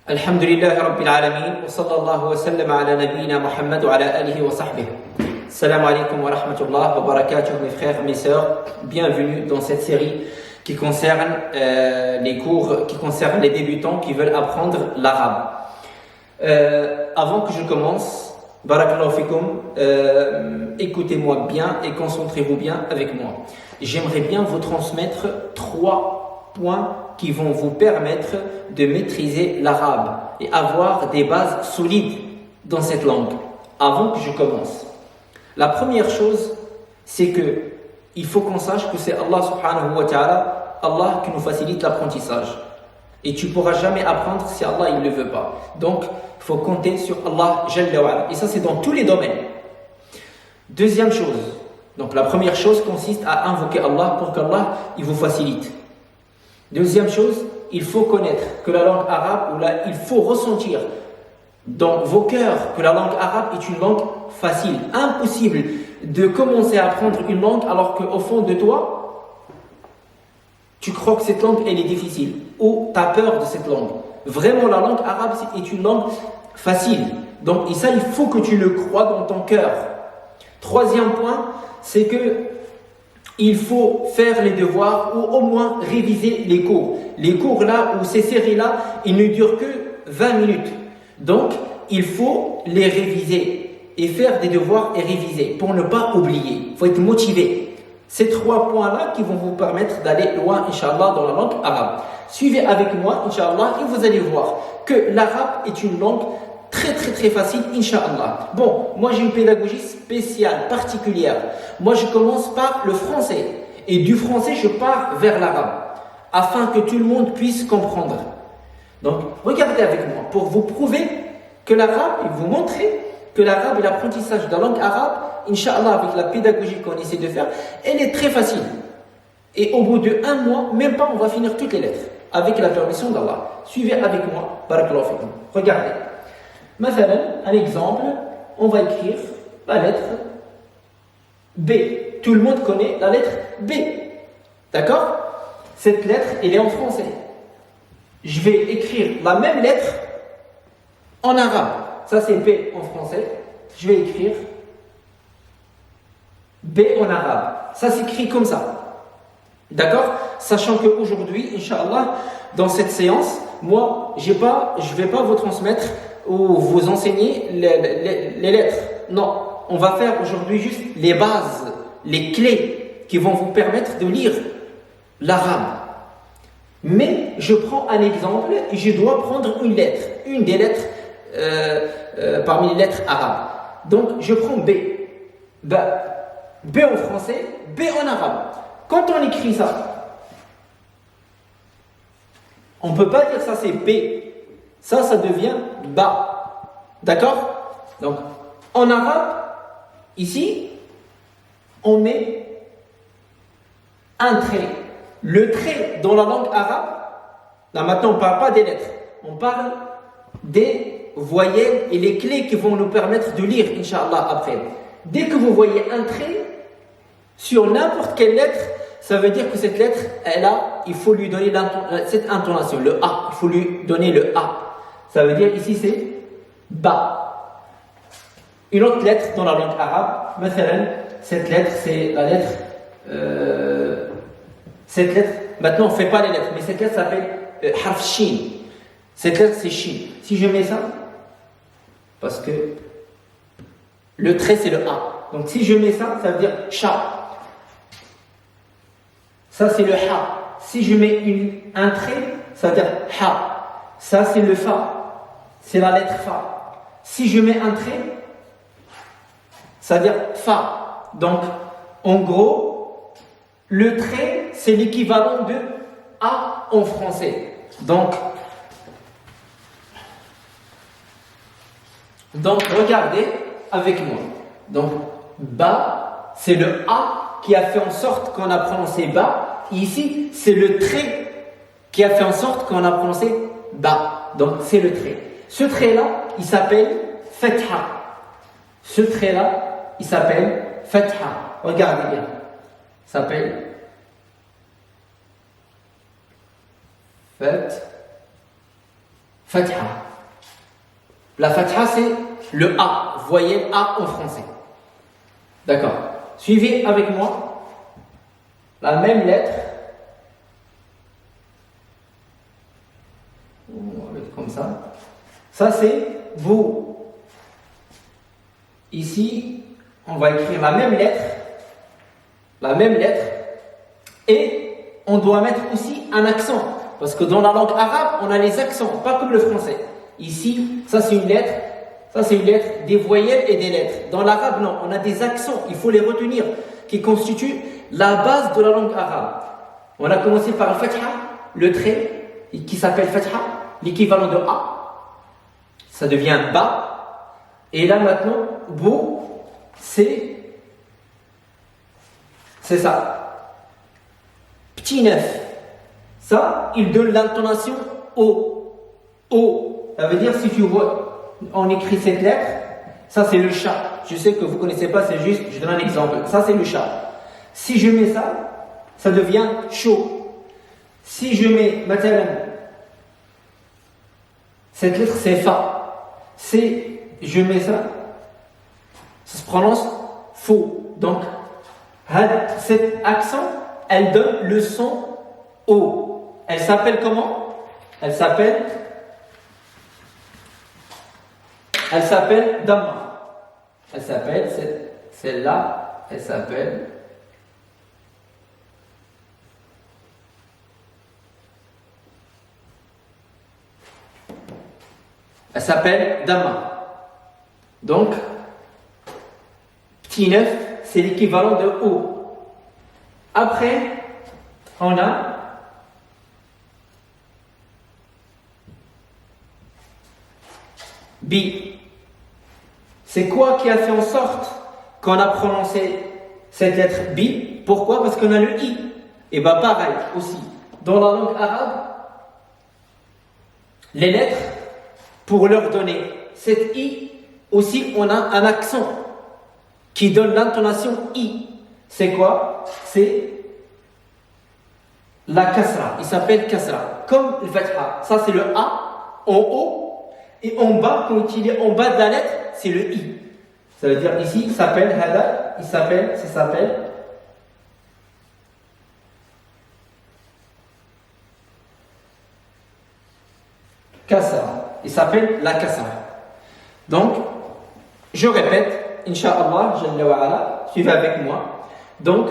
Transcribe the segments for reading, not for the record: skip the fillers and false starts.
الحمد لله رب العالمين وصلى الله وسلم على نبينا محمد وعلى آله وصحبه. Salam alaikum wa rahmatullah wa barakatuh mes frères, mes sœurs. Bienvenue dans cette série qui concerne les cours qui concernent les débutants qui veulent apprendre l'arabe. Avant que je commence, barakallahu fikum, écoutez-moi bien et concentrez-vous bien avec moi. J'aimerais bien vous transmettre 3 points qui vont vous permettre de maîtriser l'arabe et avoir des bases solides dans cette langue. Avant que je commence, la première chose, c'est que il faut qu'on sache que c'est Allah subhanahu wa ta'ala, Allah qui nous facilite l'apprentissage. Et tu ne pourras jamais apprendre si Allah il ne le veut pas. Donc, il faut compter sur Allah Jalla wa ala. Et ça, c'est dans tous les domaines. Deuxième chose, donc la première chose consiste à invoquer Allah pour qu'Allah il vous facilite. Deuxième chose, il faut connaître que la langue arabe, il faut ressentir dans vos cœurs que la langue arabe est une langue facile. Impossible de commencer à apprendre une langue alors qu'au fond de toi, tu crois que cette langue elle est difficile ou tu as peur de cette langue. Vraiment, la langue arabe est une langue facile. Donc, et ça, il faut que tu le crois dans ton cœur. Troisième point, c'est que il faut faire les devoirs ou au moins réviser les cours. Les cours là ou ces séries-là, ils ne durent que 20 minutes. Donc, il faut les réviser et faire des devoirs et réviser pour ne pas oublier. Il faut être motivé. Ces 3 points-là qui vont vous permettre d'aller loin, Inch'Allah, dans la langue arabe. Suivez avec moi, Inch'Allah, et vous allez voir que l'arabe est une langue très facile, Inch'Allah. Bon, moi j'ai une pédagogie spéciale, particulière. Moi je commence par le français. Et du français, je pars vers l'arabe. Afin que tout le monde puisse comprendre. Donc, regardez avec moi pour vous prouver que l'arabe, et vous montrer que l'arabe et l'apprentissage de la langue arabe, Inch'Allah, avec la pédagogie qu'on essaie de faire, elle est très facile. Et au bout de 1 mois, même pas, on va finir toutes les lettres. Avec la permission d'Allah. Suivez avec moi. Barakallahu fikum. Regardez. Mathalan, un exemple, on va écrire la lettre B. Tout le monde connaît la lettre B. D'accord? Cette lettre, elle est en français. Je vais écrire la même lettre en arabe. Ça, c'est B en français. Je vais écrire B en arabe. Ça s'écrit comme ça. D'accord? Sachant qu'aujourd'hui, Inch'Allah, dans cette séance, moi, je ne vais pas vous transmettre ou vous enseigner les lettres. Non, on va faire aujourd'hui juste les bases, les clés qui vont vous permettre de lire l'arabe. Mais je prends un exemple et je dois prendre une lettre, une des lettres parmi les lettres arabes. Donc je prends B. B en français, B en arabe. Quand on écrit ça, on ne peut pas dire ça c'est B. Ça devient ba. D'accord? Donc, en arabe, ici, on met un trait. Le trait dans la langue arabe, là maintenant on ne parle pas des lettres, on parle des voyelles et les clés qui vont nous permettre de lire, Inch'Allah, après. Dès que vous voyez un trait sur n'importe quelle lettre, ça veut dire que cette lettre, il faut lui donner cette intonation, le A. Il faut lui donner le A. Ça veut dire ici c'est ba. Une autre lettre dans la langue arabe, mathalan, cette lettre c'est la lettre. Cette lettre, maintenant on ne fait pas les lettres, mais cette lettre s'appelle harf shin. Cette lettre c'est shin. Si je mets ça, parce que le trait c'est le A. Donc si je mets ça, ça veut dire sha. Ça c'est le ha. Si je mets un trait, ça veut dire ha. Ça c'est le fa. C'est la lettre fa. Si je mets un trait, ça veut dire fa. Donc, en gros, le trait, c'est l'équivalent de A en français. Donc, regardez avec moi. Donc, ba, c'est le A qui a fait en sorte qu'on a prononcé ba. Ici, c'est le trait qui a fait en sorte qu'on a prononcé ba. Donc, c'est le trait. Ce trait-là, il s'appelle fatha. Ce trait-là, il s'appelle fatha. Regardez bien. Il s'appelle Fatha. La fatha, c'est le A, voyelle A en français. D'accord. Suivez avec moi la même lettre. On va mettre comme ça. Ça, c'est Bou. Ici, on va écrire la même lettre. La même lettre. Et on doit mettre aussi un accent. Parce que dans la langue arabe, on a les accents, pas comme le français. Ici, ça c'est une lettre. Ça, c'est une lettre, des voyelles et des lettres. Dans l'arabe, non, on a des accents, il faut les retenir, qui constituent la base de la langue arabe. On a commencé par le fatha, le trait, qui s'appelle fatha, l'équivalent de A. Ça devient ba. Et là, maintenant, bou, c'est ça. Petit neuf. Ça, il donne l'intonation O. O. Ça veut dire, si tu vois, on écrit cette lettre, ça c'est le chat. Je sais que vous ne connaissez pas, c'est juste, je donne un exemple. Ça c'est le chat. Si je mets ça, ça devient chaud. Si je mets, maintenant, cette lettre c'est fa. Si je mets ça, ça se prononce faux. Donc, cet accent, elle donne le son O. Elle s'appelle comment? Elle s'appelle Damma. Elle s'appelle, celle-là, elle s'appelle Damma. Donc, petit neuf, c'est l'équivalent de O. Après, on a Bi. C'est quoi qui a fait en sorte qu'on a prononcé cette lettre Bi? Pourquoi? Parce qu'on a le I. Et bien pareil aussi. Dans la langue arabe, les lettres, pour leur donner cette I, aussi on a un accent qui donne l'intonation I. C'est quoi? C'est la kasra. Il s'appelle kasra. Comme le fatha. Ça c'est le A en haut. Et en bas, quand il est en bas de la lettre, c'est le I. Ça veut dire ici, ça s'appelle kasra. Il s'appelle la kasra. Donc, je répète, Inch'Allah, Jalla wa ala, suivez avec moi. Donc,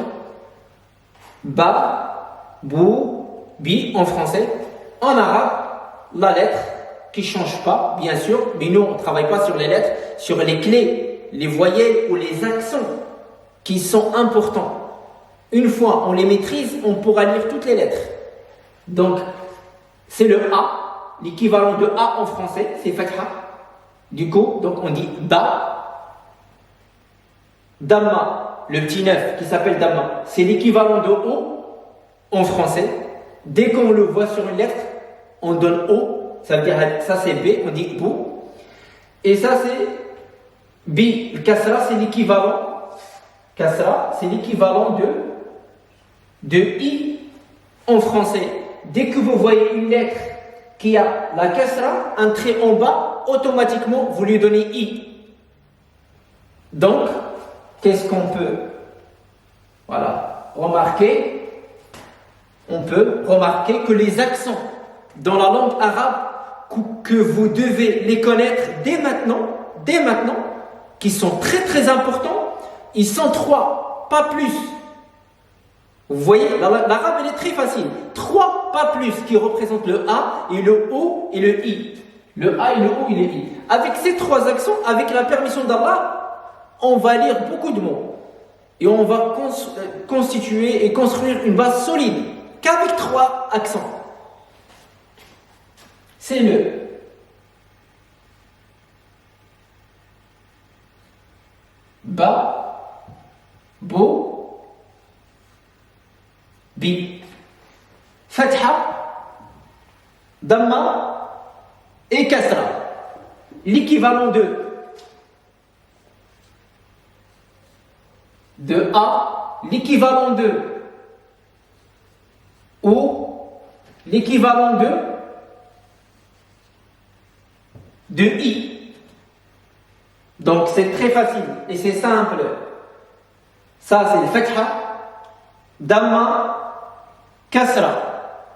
ba, bou, bi en français. En arabe, la lettre qui ne change pas, bien sûr, mais nous, on ne travaille pas sur les lettres, sur les clés, les voyelles ou les accents qui sont importants. Une fois on les maîtrise, on pourra lire toutes les lettres. Donc, c'est le A, l'équivalent de A en français, c'est fatha. Du coup, donc on dit ba. Damma, le petit neuf qui s'appelle Damma, c'est l'équivalent de O en français. Dès qu'on le voit sur une lettre, on donne O. Ça veut dire, ça c'est B, on dit bou. Et ça c'est Bi. Le kasra, c'est l'équivalent. Kasra, c'est l'équivalent de I en français. Dès que vous voyez une lettre qui a la kasra, un trait en bas, automatiquement vous lui donnez I. Donc, qu'est-ce qu'on peut remarquer? On peut remarquer que les accents dans la langue arabe, que vous devez les connaître dès maintenant, qui sont très très importants, ils sont 3, pas plus. Vous voyez, l'arabe elle est très facile. 3, pas plus, qui représentent le A et le O et le I. Le A et le O et le I. Avec ces 3 accents, avec la permission d'Allah, on va lire beaucoup de mots. Et on va constituer et construire une base solide, qu'avec 3 accents. C'est le ba, bo, bi. Fatha, damma et kasra. L'équivalent de A, l'équivalent de O, l'équivalent de de I. Donc c'est très facile et c'est simple. Ça c'est le fatha, damma, kasra.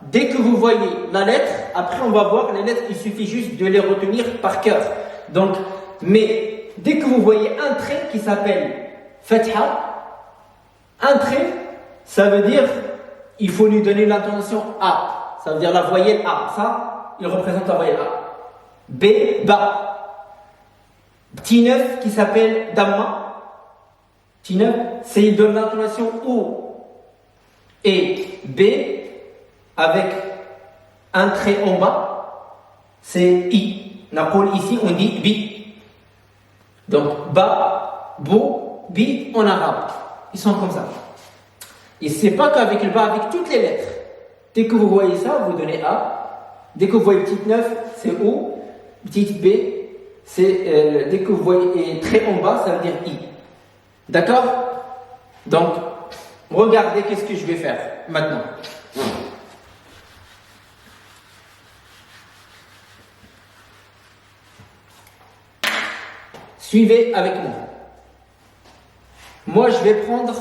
Dès que vous voyez la lettre, après on va voir les lettres, il suffit juste de les retenir par cœur. Donc, mais dès que vous voyez un trait qui s'appelle fatha, un trait, ça veut dire il faut lui donner l'intonation A. Ça veut dire la voyelle A. Ça, il représente la voyelle A. B, ba. Petit 9 qui s'appelle damma. Petit 9, c'est il donne l'intonation O. Et B, avec un trait en bas, c'est I. Naqul ici, on dit bi. Donc, ba, bo, bi en arabe. Ils sont comme ça. Et c'est pas qu'avec le ba, avec toutes les lettres. Dès que vous voyez ça, vous donnez A. Dès que vous voyez petite 9, c'est O. Petite B, c'est dès que vous voyez trait en bas, ça veut dire I. D'accord? Donc, regardez qu'est-ce que je vais faire maintenant. Suivez avec moi. Moi, je vais prendre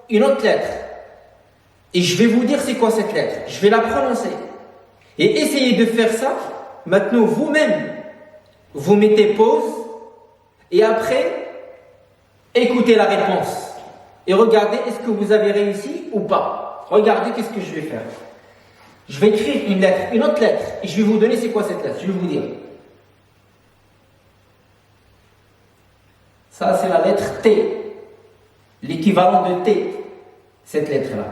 une autre lettre et je vais vous dire c'est quoi cette lettre. Je vais la prononcer. Et essayez de faire ça. Maintenant, vous-même, vous mettez pause et après, écoutez la réponse. Et regardez, est-ce que vous avez réussi ou pas. Regardez qu'est-ce que je vais faire. Je vais écrire une lettre, une autre lettre et je vais vous donner c'est quoi cette lettre. Je vais vous dire. Ça, c'est la lettre T. L'équivalent de T, cette lettre-là.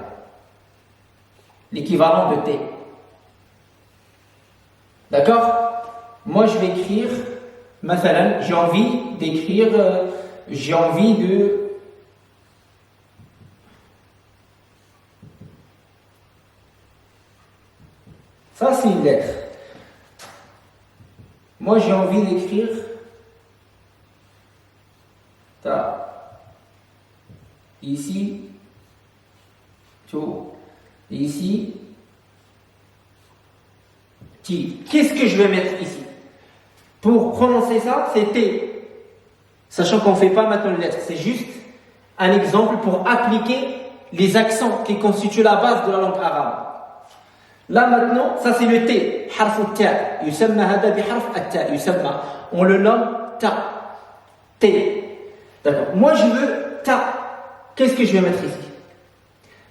L'équivalent de T. D'accord? Moi, je vais écrire, مثلا, j'ai envie d'écrire, j'ai envie de... Ça, c'est une lettre. Moi, j'ai envie d'écrire... Ta. Ici, to, ici, ti. Qu'est-ce que je vais mettre ici? Pour prononcer ça, c'est T. Sachant qu'on ne fait pas maintenant les lettres, c'est juste un exemple pour appliquer les accents qui constituent la base de la langue arabe. Là maintenant, ça c'est le T, harf ta. Yusamma hada bi harf at-ta. Yusamma. On le nomme ta. T. D'accord. Moi je veux ta. Qu'est-ce que je vais mettre ici?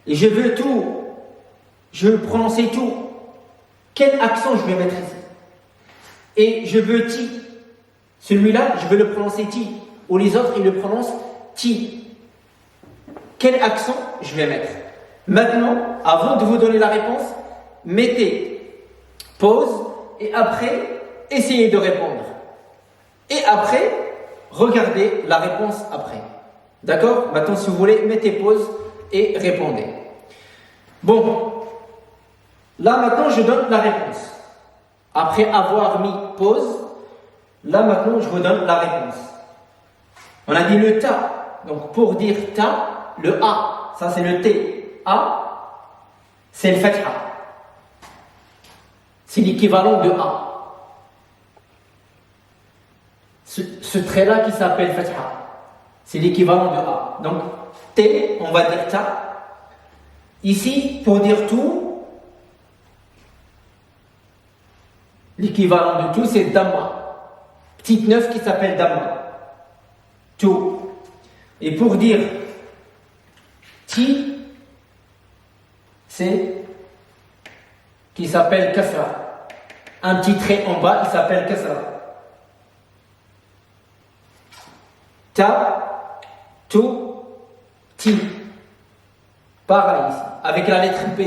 Et je veux tout. Je veux prononcer tout. Quel accent je vais mettre ici? Et je veux ti. Celui-là, je veux le prononcer ti. Ou les autres, ils le prononcent ti. Quel accent je vais mettre? Maintenant, avant de vous donner la réponse, mettez pause et après, essayez de répondre. Et après, regardez la réponse après. D'accord? Maintenant, si vous voulez, mettez pause et répondez. Bon. Là, maintenant, je donne la réponse. Après avoir mis pause, là, maintenant, je vous donne la réponse. On a dit le ta. Donc, pour dire ta, le a. Ça, c'est le t. A, c'est le fatha. C'est l'équivalent de a. Ce trait-là qui s'appelle fatha. C'est l'équivalent de A. Donc, T, on va dire ta. Ici, pour dire tout, l'équivalent de tout, c'est damma. Petite 9 qui s'appelle damma. Tout. Et pour dire ti, c'est qui s'appelle kasra. Un petit trait en bas, il s'appelle kasra. Ta. To, ti. Pareil ici, avec la lettre B.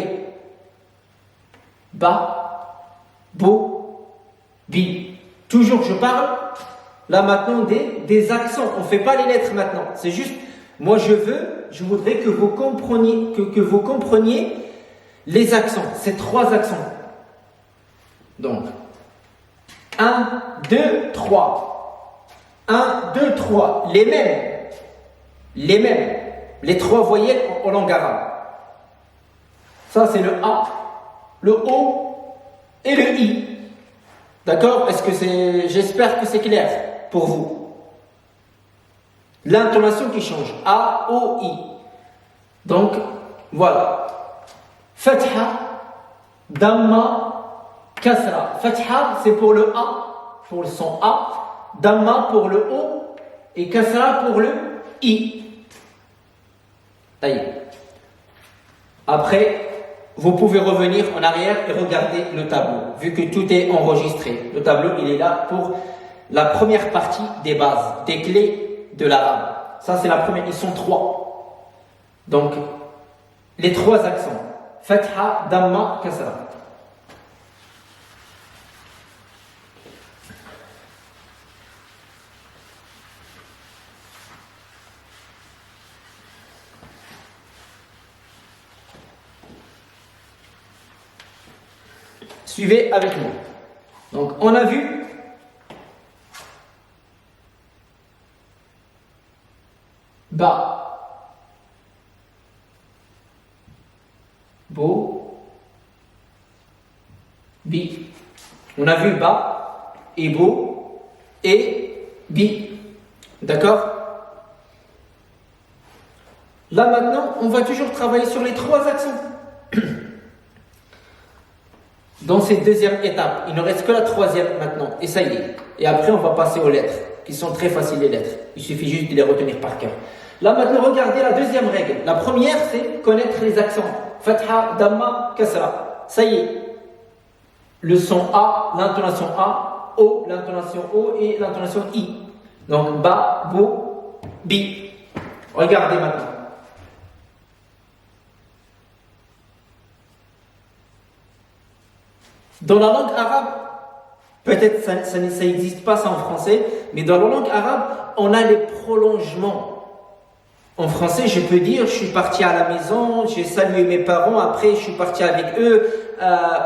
Ba, bo, bi. Toujours je parle, là maintenant des accents. On ne fait pas les lettres maintenant. C'est juste, moi je voudrais que vous compreniez, que vous compreniez les accents. Ces trois accents. Donc, 1, 2, 3. 1, 2, 3. Les mêmes. Les trois voyelles en langue arabe. Ça, c'est le A, le O et le I. D'accord? J'espère que c'est clair pour vous. L'intonation qui change. A, O, I. Donc, voilà. Fatha, Damma, Kasra. Fatha, c'est pour le A, pour le son A. Damma pour le O. Et Kasra pour le I. Taïe. Après, vous pouvez revenir en arrière et regarder le tableau, vu que tout est enregistré. Le tableau, il est là pour la première partie des bases, des clés de l'arabe. Ça, c'est la première. Ils sont 3. Donc, les 3 accents. Fatha, Damma, Kasra. Suivez avec moi. Donc, on a vu Ba, Bo, Bi. On a vu Ba et Bo et Bi. D'accord? Là maintenant, on va toujours travailler sur les 3 accents. Dans cette deuxième étape, il ne reste que la 3e maintenant. Et ça y est. Et après, on va passer aux lettres, qui sont très faciles les lettres. Il suffit juste de les retenir par cœur. Là maintenant, regardez la deuxième règle. La première, c'est connaître les accents. Fatha, Damma, Kasra. Ça y est. Le son A, l'intonation A, O, l'intonation O et l'intonation I. Donc, Ba, Bo, Bi. Regardez maintenant. Dans la langue arabe, peut-être ça n'existe pas ça en français, mais dans la langue arabe, on a les prolongements. En français, je peux dire, je suis parti à la maison, j'ai salué mes parents, après je suis parti avec eux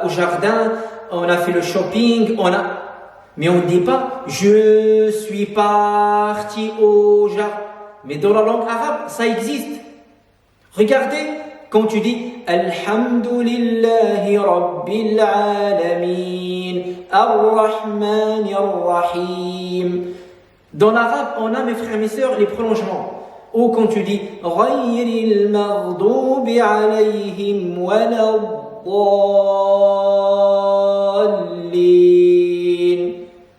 au jardin, on a fait le shopping, mais on ne dit pas, je suis parti au jardin. Mais dans la langue arabe, ça existe. Regardez, quand tu dis Alhamdulillahi Rabbil Alamin, Ar-Rahman Ar-Rahim. Dans l'arabe, on a, mes frères et mes sœurs, les prolongements. Ou quand tu dis Ghayril Maghdubi Alayhim Waladdallin.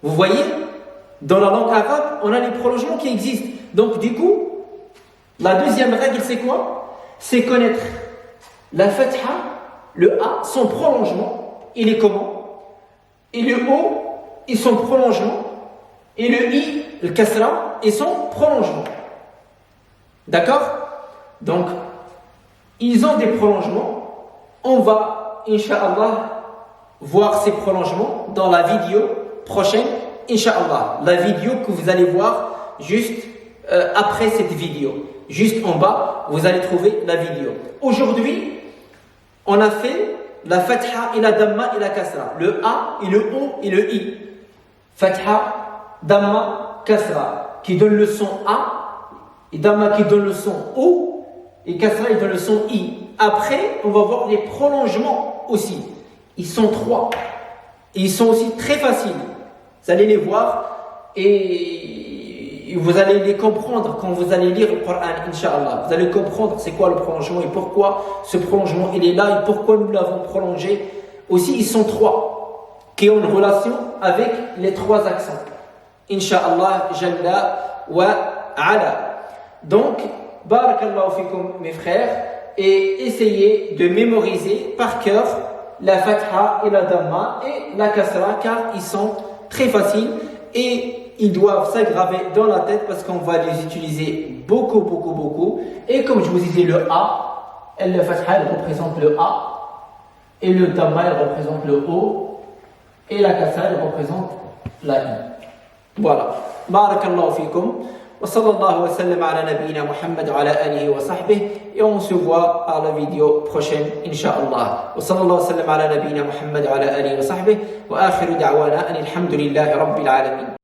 Vous voyez, dans la langue arabe, on a les prolongements qui existent. Donc, du coup, la deuxième règle, c'est quoi? C'est connaître la fatha, le A, son prolongement, il est comment? Et le O, et son prolongement, et le I, le kasra, et son prolongement. D'accord? Donc, ils ont des prolongements. On va, Inch'Allah, voir ces prolongements dans la vidéo prochaine, Inch'Allah. La vidéo que vous allez voir juste après cette vidéo. Juste en bas, vous allez trouver la vidéo. Aujourd'hui, on a fait la fatha et la damma et la kasra. Le A et le O et le I. Fatha, damma, kasra, qui donne le son A, et damma qui donne le son O, et kasra qui donne le son I. Après, on va voir les prolongements aussi. Ils sont 3. Et ils sont aussi très faciles. Vous allez les voir et vous allez les comprendre quand vous allez lire le Coran, Inch'Allah. Vous allez comprendre c'est quoi le prolongement et pourquoi ce prolongement il est là et pourquoi nous l'avons prolongé. Aussi, ils sont 3 qui ont une relation avec les 3 accents. Inch'Allah, Jalla wa Ala. Donc, Barakallahu fikum, mes frères, et essayez de mémoriser par cœur la fatha et la damma et la kasra car ils sont très faciles et ils doivent s'aggraver dans la tête parce qu'on va les utiliser beaucoup. Et comme je vous disais, le A, le fatha, elle représente le A, et le damma, elle représente le O, et la kasra, elle représente la I. Voilà. Barakallahu fikum. Wa sallallahu wa sallam ala nabiyyina Muhammad wa ala alihi wa sahbihi. Et on se voit à la vidéo prochaine, Inch'Allah. Wa sallallahu wa sallam ala nabiyyina Muhammad wa ala alihi wa sahbihi. Wa akhiru da'wana anil hamdulillahi rabbil alamin.